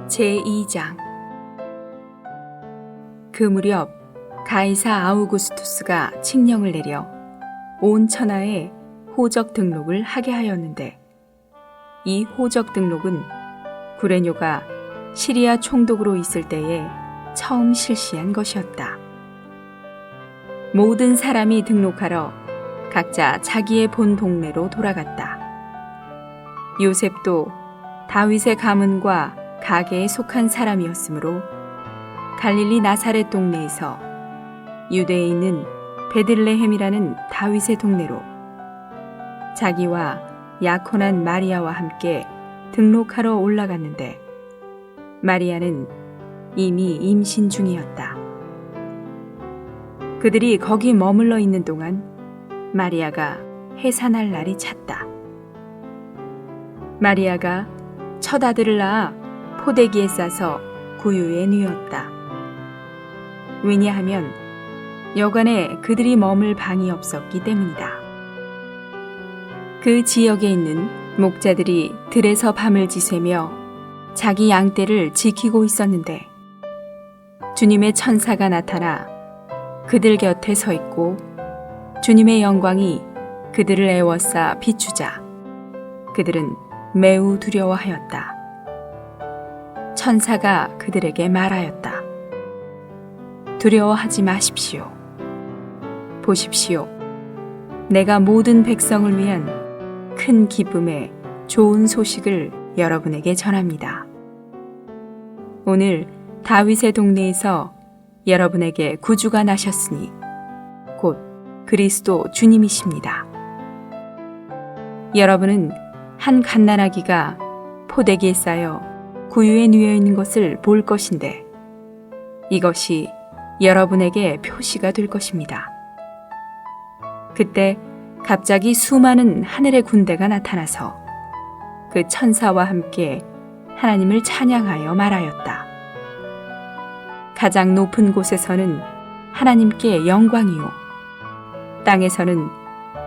제2장. 그 무렵 가이사 아우구스투스가 칙령을 내려 온 천하에 호적 등록을 하게 하였는데, 이 호적 등록은 구레뇨가 시리아 총독으로 있을 때에 처음 실시한 것이었다. 모든 사람이 등록하러 각자 자기의 본 동네로 돌아갔다. 요셉도 다윗의 가문과 가게에 속한 사람이었으므로 갈릴리 나사렛 동네에서 유대에 있는 베들레헴이라는 다윗의 동네로 자기와 약혼한 마리아와 함께 등록하러 올라갔는데, 마리아는 이미 임신 중이었다. 그들이 거기 머물러 있는 동안 마리아가 해산할 날이 찼다. 마리아가 첫 아들을 낳아 포대기에 싸서 구유에 누였다. 왜냐하면 여간에 그들이 머물 방이 없었기 때문이다. 그 지역에 있는 목자들이 들에서 밤을 지새며 자기 양떼를 지키고 있었는데, 주님의 천사가 나타나 그들 곁에 서 있고 주님의 영광이 그들을 에워싸 비추자 그들은 매우 두려워하였다. 천사가 그들에게 말하였다. 두려워하지 마십시오. 보십시오. 내가 모든 백성을 위한 큰 기쁨의 좋은 소식을 여러분에게 전합니다. 오늘 다윗의 동네에서 여러분에게 구주가 나셨으니 곧 그리스도 주님이십니다. 여러분은 한 갓난아기가 포대기에 쌓여 구유에 누워 있는 것을 볼 것인데, 이것이 여러분에게 표시가 될 것입니다. 그때 갑자기 수많은 하늘의 군대가 나타나서 그 천사와 함께 하나님을 찬양하여 말하였다. 가장 높은 곳에서는 하나님께 영광이요, 땅에서는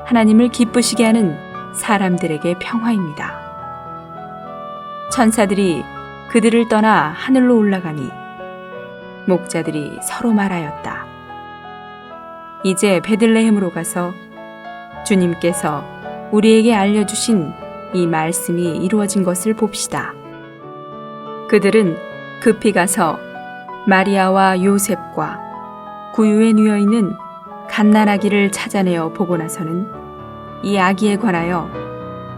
하나님을 기쁘시게 하는 사람들에게 평화입니다. 천사들이 그들을 떠나 하늘로 올라가니 목자들이 서로 말하였다. 이제 베들레헴으로 가서 주님께서 우리에게 알려주신 이 말씀이 이루어진 것을 봅시다. 그들은 급히 가서 마리아와 요셉과 구유에 누워 있는 갓난아기를 찾아내어 보고 나서는 이 아기에 관하여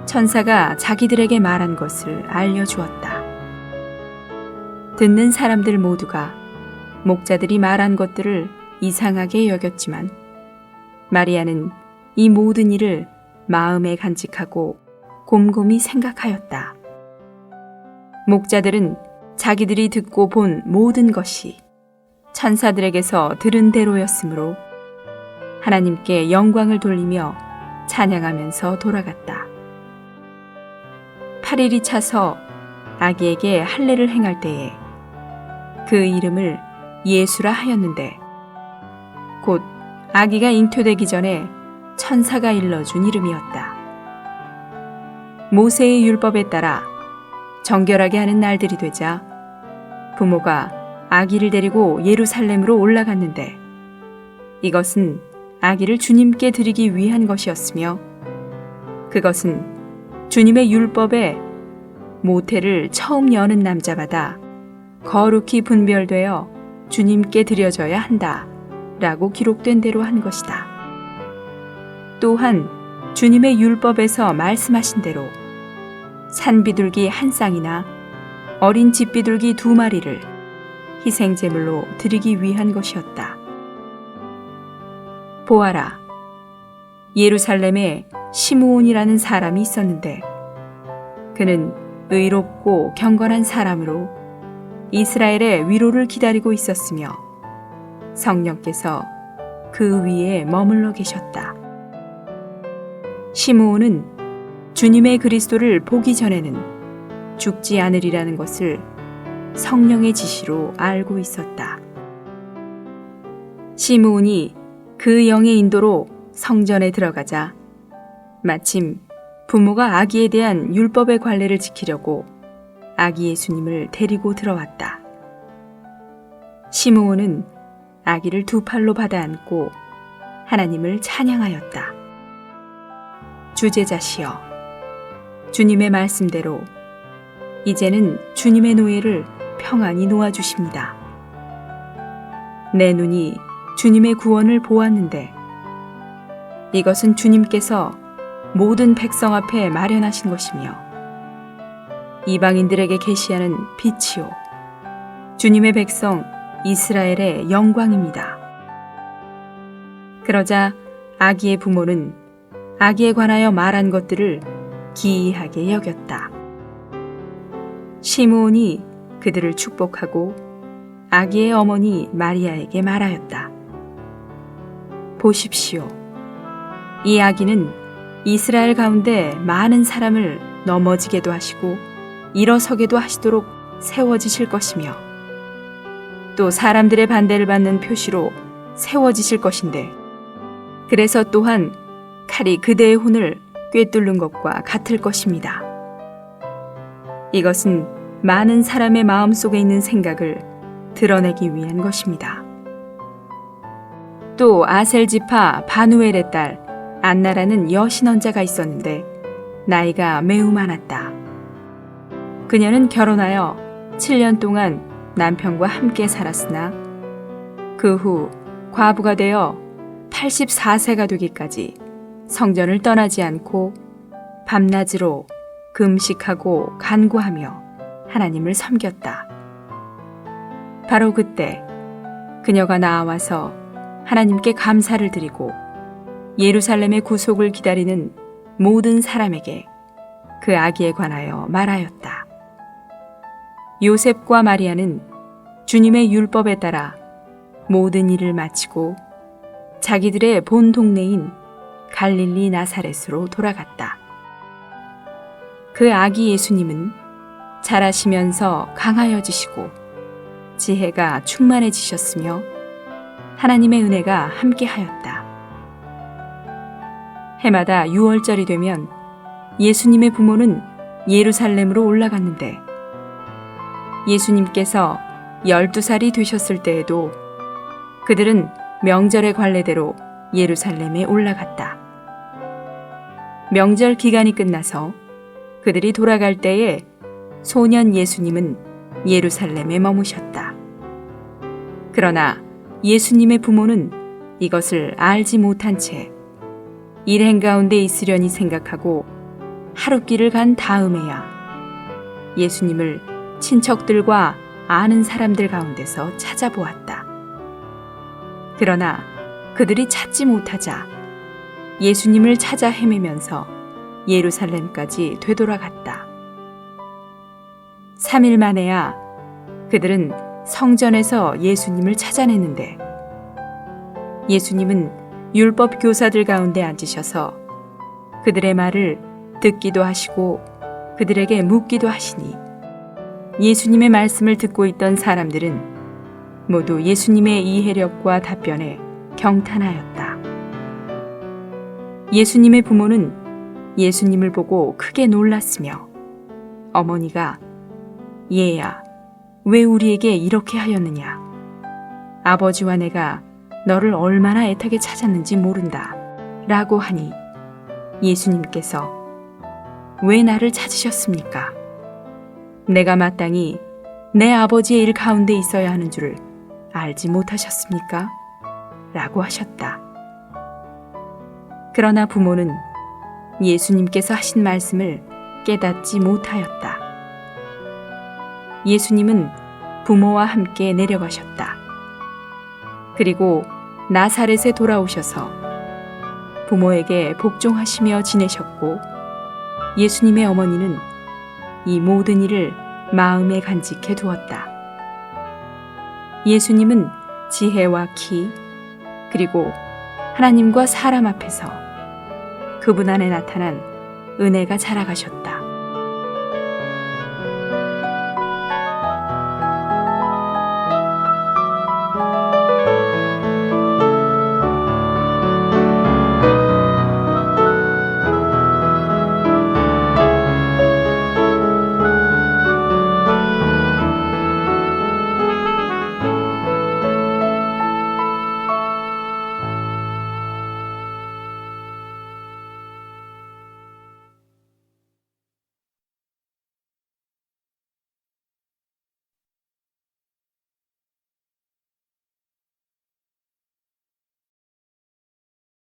천사가 자기들에게 말한 것을 알려주었다. 듣는 사람들 모두가 목자들이 말한 것들을 이상하게 여겼지만, 마리아는 이 모든 일을 마음에 간직하고 곰곰이 생각하였다. 목자들은 자기들이 듣고 본 모든 것이 천사들에게서 들은 대로였으므로 하나님께 영광을 돌리며 찬양하면서 돌아갔다. 8일이 차서 아기에게 할례를 행할 때에 그 이름을 예수라 하였는데, 곧 아기가 잉태되기 전에 천사가 일러준 이름이었다. 모세의 율법에 따라 정결하게 하는 날들이 되자 부모가 아기를 데리고 예루살렘으로 올라갔는데, 이것은 아기를 주님께 드리기 위한 것이었으며, 그것은 주님의 율법에 모태를 처음 여는 남자마다 거룩히 분별되어 주님께 드려져야 한다 라고 기록된 대로 한 것이다. 또한 주님의 율법에서 말씀하신 대로 산비둘기 한 쌍이나 어린 집비둘기 2마리를 희생제물로 드리기 위한 것이었다. 보아라, 예루살렘에 시므온이라는 사람이 있었는데, 그는 의롭고 경건한 사람으로 이스라엘의 위로를 기다리고 있었으며 성령께서 그 위에 머물러 계셨다. 시므온은 주님의 그리스도를 보기 전에는 죽지 않으리라는 것을 성령의 지시로 알고 있었다. 시므온이 그 영의 인도로 성전에 들어가자 마침 부모가 아기에 대한 율법의 관례를 지키려고 아기 예수님을 데리고 들어왔다. 시므온은 아기를 두 팔로 받아 안고 하나님을 찬양하였다. 주제자시여, 주님의 말씀대로 이제는 주님의 노예를 평안히 놓아주십니다. 내 눈이 주님의 구원을 보았는데 이것은 주님께서 모든 백성 앞에 마련하신 것이며 이방인들에게 계시하는 빛이요 주님의 백성 이스라엘의 영광입니다. 그러자 아기의 부모는 아기에 관하여 말한 것들을 기이하게 여겼다. 시므온이 그들을 축복하고 아기의 어머니 마리아에게 말하였다. 보십시오. 이 아기는 이스라엘 가운데 많은 사람을 넘어지게도 하시고 일어서게도 하시도록 세워지실 것이며 또 사람들의 반대를 받는 표시로 세워지실 것인데 그래서 또한 칼이 그대의 혼을 꿰뚫는 것과 같을 것입니다. 이것은 많은 사람의 마음속에 있는 생각을 드러내기 위한 것입니다. 또 아셀 지파 바누엘의 딸 안나라는 여신언자가 있었는데 나이가 매우 많았다. 그녀는 결혼하여 7년 동안 남편과 함께 살았으나 그 후 과부가 되어 84세가 되기까지 성전을 떠나지 않고 밤낮으로 금식하고 간구하며 하나님을 섬겼다. 바로 그때 그녀가 나와서 하나님께 감사를 드리고 예루살렘의 구속을 기다리는 모든 사람에게 그 아기에 관하여 말하였다. 요셉과 마리아는 주님의 율법에 따라 모든 일을 마치고 자기들의 본 동네인 갈릴리 나사렛으로 돌아갔다. 그 아기 예수님은 자라시면서 강하여지시고 지혜가 충만해지셨으며 하나님의 은혜가 함께하였다. 해마다 6월절이 되면 예수님의 부모는 예루살렘으로 올라갔는데 예수님께서 12살이 되셨을 때에도 그들은 명절의 관례대로 예루살렘에 올라갔다. 명절 기간이 끝나서 그들이 돌아갈 때에 소년 예수님은 예루살렘에 머무셨다. 그러나 예수님의 부모는 이것을 알지 못한 채 일행 가운데 있으려니 생각하고 하룻길을 간 다음에야 예수님을 친척들과 아는 사람들 가운데서 찾아보았다. 그러나 그들이 찾지 못하자 예수님을 찾아 헤매면서 예루살렘까지 되돌아갔다. 3일 만에야 그들은 성전에서 예수님을 찾아냈는데 예수님은 율법 교사들 가운데 앉으셔서 그들의 말을 듣기도 하시고 그들에게 묻기도 하시니 예수님의 말씀을 듣고 있던 사람들은 모두 예수님의 이해력과 답변에 경탄하였다. 예수님의 부모는 예수님을 보고 크게 놀랐으며 어머니가 얘야, 왜 우리에게 이렇게 하였느냐? 아버지와 내가 너를 얼마나 애타게 찾았는지 모른다 라고 하니 예수님께서 왜 나를 찾으셨습니까? 내가 마땅히 내 아버지의 일 가운데 있어야 하는 줄을 알지 못하셨습니까? 라고 하셨다. 그러나 부모는 예수님께서 하신 말씀을 깨닫지 못하였다. 예수님은 부모와 함께 내려가셨다. 그리고 나사렛에 돌아오셔서 부모에게 복종하시며 지내셨고 예수님의 어머니는 이 모든 일을 마음에 간직해 두었다. 예수님은 지혜와 키 그리고 하나님과 사람 앞에서 그분 안에 나타난 은혜가 자라가셨다.